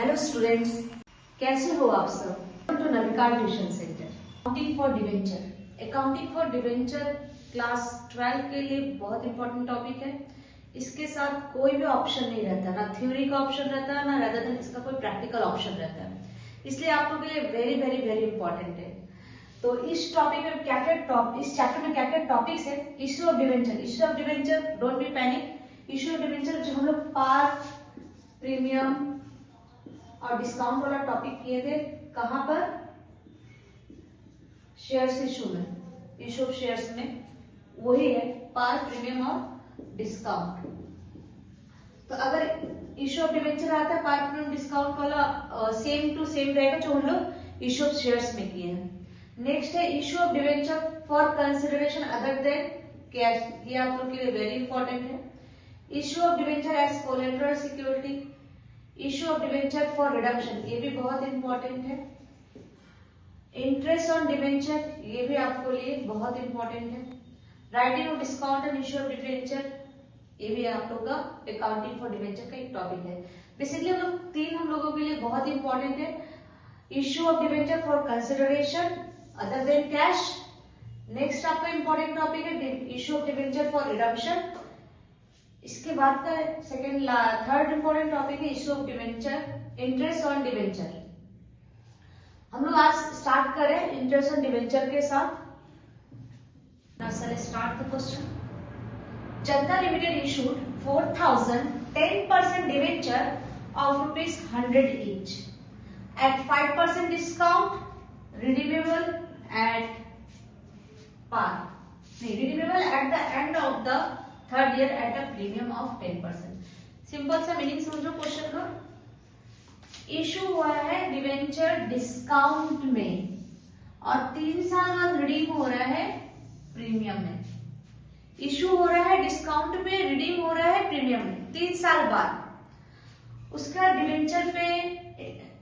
Hello students, कैसे हो आप सब? To Navika tuition centre. Accounting for debenture. Accounting for debenture class 12 के लिए बहुत इंपॉर्टेंट टॉपिक है। इसके साथ कोई भी ऑप्शन नहीं रहता, ना थ्योरी का ऑप्शन रहता है, ना रेदर देन इसका कोई प्रैक्टिकल ऑप्शन रहता है। इसलिए आप लोगों के लिए वेरी वेरी वेरी इंपॉर्टेंट है। तो इस टॉपिक में इस चैप्टर में क्या क्या टॉपिक्स है? Issue of debenture, don't be panic. Issue of debenture जो हम लोग पार, प्रीमियम और डिस्काउंट वाला टॉपिक किए थे, कहां पर? शेयर्स इशू में, इशू ऑफ शेयर्स में। वही है पार, प्रीमियम और डिस्काउंट। तो अगर इशू ऑफ डिवेंचर आता है, पार, प्रीमियम, डिस्काउंट वाला सेम टू सेम रहेगा जो हम लोग इशू ऑफ शेयर्स में किए हैं। नेक्स्ट है issue of debenture for consideration other than cash. ये आप लोग के लिए वेरी इंपॉर्टेंट है। Issue of debenture as collateral security. Issue of debenture for redemption, ये भी बहुत इंपॉर्टेंट है। इंटरेस्ट ऑन डिवेंचर, ये भी आपको लिए बहुत इंपॉर्टेंट है। Writing of discount and issue of debenture, ये भी आप लोग का अकाउंटिंग फॉर डिवेंचर का एक टॉपिक है। बेसिकली हम लोगों के लिए बहुत इंपॉर्टेंट है। Issue of debenture for consideration other than cash. Next आपका इंपॉर्टेंट टॉपिक है issue of debenture for redemption. इसके बाद का थर्ड इंपॉर्टेंट टॉपिक है issue of debenture, interest on debenture. हम लोग आज स्टार्ट करें इंटरेस्ट ऑन डिवेंचर के साथ। Start the question. Janata limited issued 4000 10% debenture of ₹100 each at 5% discount, redeemable at par. Redeemable at the end of the third year at a premium of 10%। Simple सा meaning समझो question का। Issue हुआ है debenture discount में और 3 साल बाद redeem हो रहा है प्रीमियम में। इशू हो रहा है डिस्काउंट पे, रिडीम हो रहा है प्रीमियम में 3 साल बाद। उसका डिवेंचर पे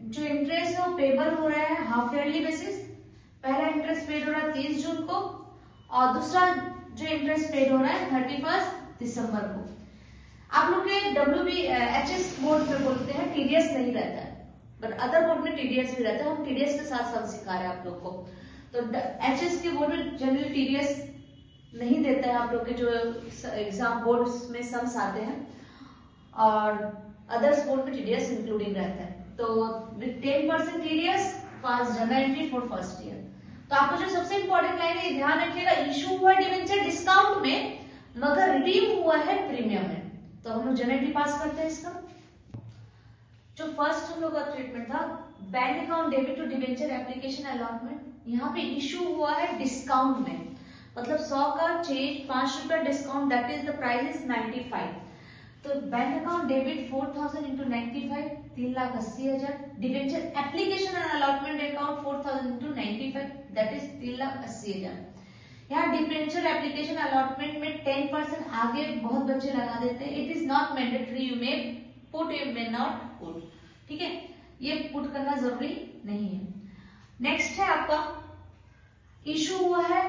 जो इंटरेस्ट है वो पेबल हो रहा है हाफ ईयरली बेसिस। पहला इंटरेस्ट पेड हो रहा है 30 जून को और दूसरा जो इंटरेस्ट पेड हो रहा है 31 दिसंबर को। आप लोग के WBHS बोर्ड में बोलते हैं टीडीएस नहीं रहता है, बट अदर बोर्ड में टीडीएस भी रहता है। हम टीडीएस के साथ सब सिखा रहे हैं आप लोग को। तो HS के बोर्ड में जनरली टीडीएस नहीं देता है। आप लोग के जो एग्जाम बोर्ड में सम्स आते हैं और अदर्स बोर्ड में टीडीएस इंक्लूडिंग रहता है। तो 10% TDS first general entry for first year. तो आपको जो सबसे इंपॉर्टेंट लाइन है ध्यान रखिएगा, इशू हुआ डिवेंचर डिस्काउंट में मगर रिडीम हुआ है प्रीमियम में। तो हम लोग जनरली पास करते हैं इसका। जो फर्स्ट हम लोग का ट्रीटमेंट था bank account debit to debenture application allotment. यहाँ पे इशू हुआ है डिस्काउंट में, मतलब 100 का चेंज 5 रुपया discount, that is the price is 95। तो bank account debit 4000 into 95 3,80,000। Debenture application and allotment account 4000 into 95 that is 3,80,000। यहाँ डिवेंचर एप्लीकेशन अलॉटमेंट में 10% आगे बहुत बच्चे लगा देते हैं। It is not mandatory, you may put, you may not put. ठीक है, ये पुट करना जरूरी नहीं है। नेक्स्ट है आपका इशू हुआ है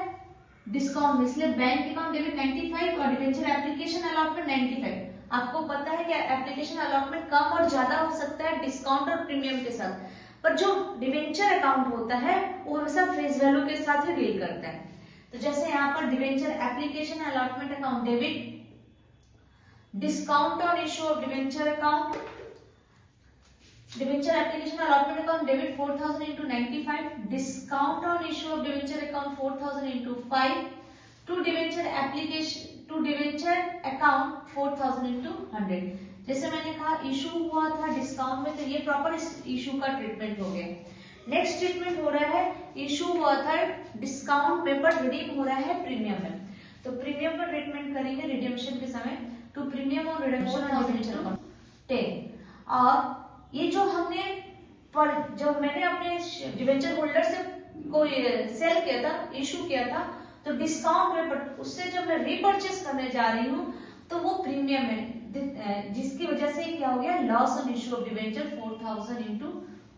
डिस्काउंट में, इसलिए बैंक अकाउंट डेबिट 95 और डिवेंचर एप्लीकेशन अलॉटमेंट 95। आपको पता है कि एप्लीकेशन अलॉटमेंट कम और ज्यादा हो सकता है डिस्काउंट और प्रीमियम के साथ, पर जो डिवेंचर अकाउंट होता है वो हमेशा फेस वैल्यू के साथ ही डील करता है। तो जैसे यहाँ पर debenture application allotment account debit, discount on issue of debenture account, debenture application allotment account debit 4000 into 95, discount on issue of debenture account 4000 into 5, to debenture application to debenture account 4000 into 100। जैसे मैंने कहा issue हुआ था discount में, तो ये proper issue का treatment हो गया। नेक्स्ट ट्रीटमेंट हो रहा है इशू हुआ था डिस्काउंट में पर रिडीम हो रहा है प्रीमियम में। तो प्रीमियम पर ट्रीटमेंट करेंगे रिडेम्पशन के समय। टू प्रीमियम और रिडेम्पशन 10। और ये जो हमने जब मैंने अपने डिवेंचर होल्डर से कोई सेल किया था, इशू किया था, तो डिस्काउंट में, बट उससे जब मैं रीपर्चेस करने जा रही हूँ तो वो प्रीमियम है, जिसकी वजह से क्या हो गया, loss on issue of debenture 4000 into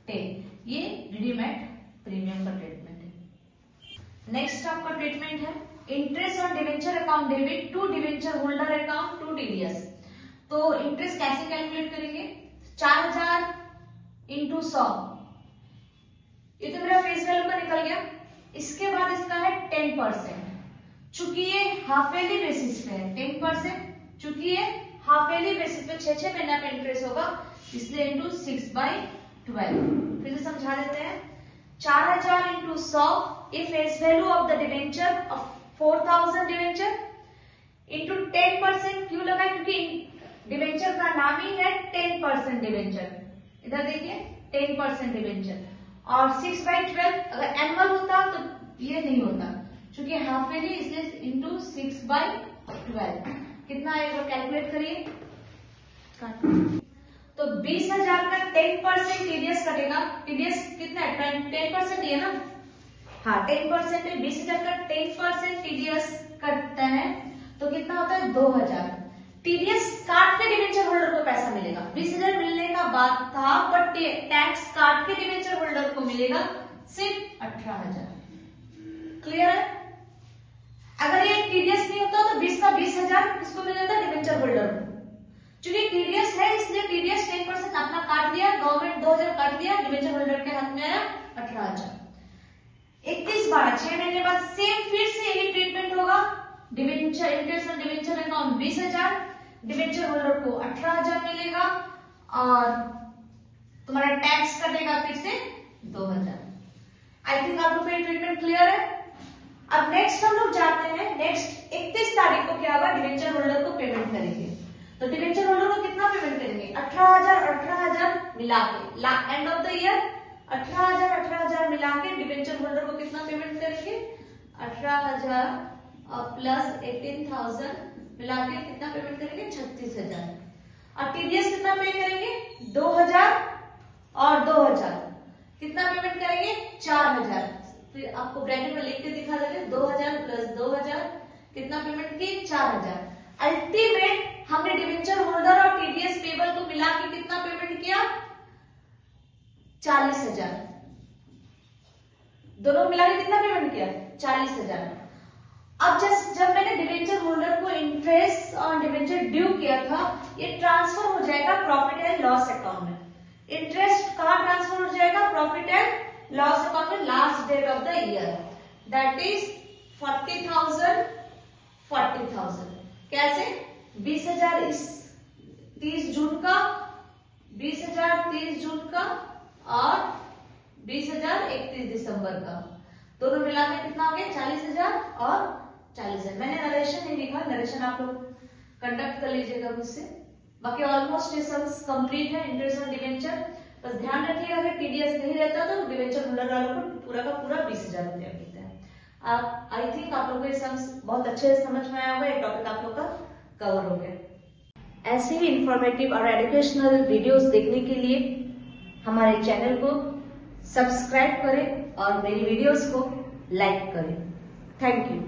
10। ये रिडीम एट प्रीमियम का ट्रीटमेंट है। नेक्स्ट आपका ट्रीटमेंट है interest on debenture account debit to debenture holder account to TDS. तो इंटरेस्ट कैसे कैलकुलेट करेंगे? 4000 इंटू 100, ये तो मेरा फेस वैल्यू का निकल गया। इसके बाद इसका है 10%, चूंकि ये हाफ ईयरली बेसिस पे है 10%, चूंकि ये हाफ ईयरली बेसिस पे 6 महीना का इंटरेस्ट होगा, इसलिए इंटू 6/12। फिर से समझा देते हैं। 4000 इंटू 100 ये face value of the debenture of 4000 debenture into 10%। क्यों लगा? क्योंकि डिवेंचर का नाम ही है 10% डिवेंचर। इधर देखिए 10% डिवेंचर, और 6/12 अगर एनुअल होता तो ये नहीं होता, क्योंकि हाफ ईयरली इसलिए इंटू 6/12। कितना आएगा कैलकुलेट करिए। तो 20,000 का 10% टीडीएस कटेगा। टीडीएस कितना है? 10% है ना। हाँ 10% है। 20,000 का 10% टीडीएस कटता है तो कितना होता है? 2,000। टीडीएस काट के डिवेंचर होल्डर को पैसा मिलेगा। 20,000 मिलने का बात था, बट टैक्स काट के डिवेंचर होल्डर को मिलेगा सिर्फ 18,000। क्लियर है? अगर ये टीडीएस नहीं होता तो 20 का 20,000 किसको मिल जाता? डिवेंचर होल्डर को। क्योंकि टीडीएस है इसलिए टीडीएस 10% अपना काट दिया, गवर्नमेंट 2,000 काट दिया, डिवेंचर होल्डर के हाथ में आया 18,000। 31/12 6 महीने बाद सेम फिर से यही ट्रीटमेंट होगा। Debenture interest on debenture account 20,000, debenture holder को 18,000 मिलेगा, और तुम्हारा टैक्स कटेगा फिर से 2,000। आई थिंक आप लोग का ट्रीटमेंट क्लियर है। अब नेक्स्ट हम लोग जाते हैं, नेक्स्ट 31 तारीख को क्या होगा? डिवेंचर होल्डर को पेमेंट करेंगे। तो डिवेंचर होल्डर को कितना पेमेंट करेंगे? 18,000 और 18,000 मिला के एंड ऑफ द ईयर 18,000 मिला के डिवेंचर होल्डर को कितना पेमेंट करेंगे? 18,000 प्लस 18,000 मिला के कितना पेमेंट करेंगे? 36,000। और टीडीएस कितना पे करेंगे? 2,000 और 2,000 कितना पेमेंट करेंगे? 4,000। फिर आपको ब्रैकेट में लिख के दिखा देंगे 2,000 प्लस 2,000 कितना पेमेंट किए? 4,000। अल्टीमेट हमने डिवेंचर होल्डर और टीडीएस पेबल को मिला के कितना पेमेंट किया? 40,000। दोनों मिला के कितना पेमेंट किया? 40,000। अब जब मैंने डिवेंचर होल्डर को इंटरेस्ट और डिवेंचर ड्यू किया था, ये ट्रांसफर हो जाएगा प्रॉफिट एंड लॉस अकाउंट में। इंटरेस्ट कहां ट्रांसफर हो जाएगा? प्रॉफिट एंड लॉस अकाउंट में last date of the year, that is 40,000 40,000। कैसे? 20,000 इस 30 जून का, 20,000 30 जून का, और 20,000 31 दिसंबर का। दोनों मिला के कितना हो गया? 40,000 और 40,000। मैंने नरेशन नहीं लिखा, नरेशन आप लोग कंडक्ट कर लीजिएगा मुझसे। बाकी ऑलमोस्ट ये सब कंप्लीट है इंटरेस्ट ऑन डिवेंचर। बस ध्यान रखिएगा अगर टीडीएस नहीं रहता तो डिवेंचर होल्डर वालों को पूरा का पूरा 20,000 रुपया मिलता है। आप आई थिंक आप लोगों को ये सब बहुत अच्छे से समझ में आया होगा। ये टॉपिक आप लोग का कवर हो गया। ऐसे ही इंफॉर्मेटिव और एजुकेशनल वीडियोस देखने के लिए हमारे चैनल को सब्सक्राइब करें और मेरी वीडियोस को लाइक करें। Thank you.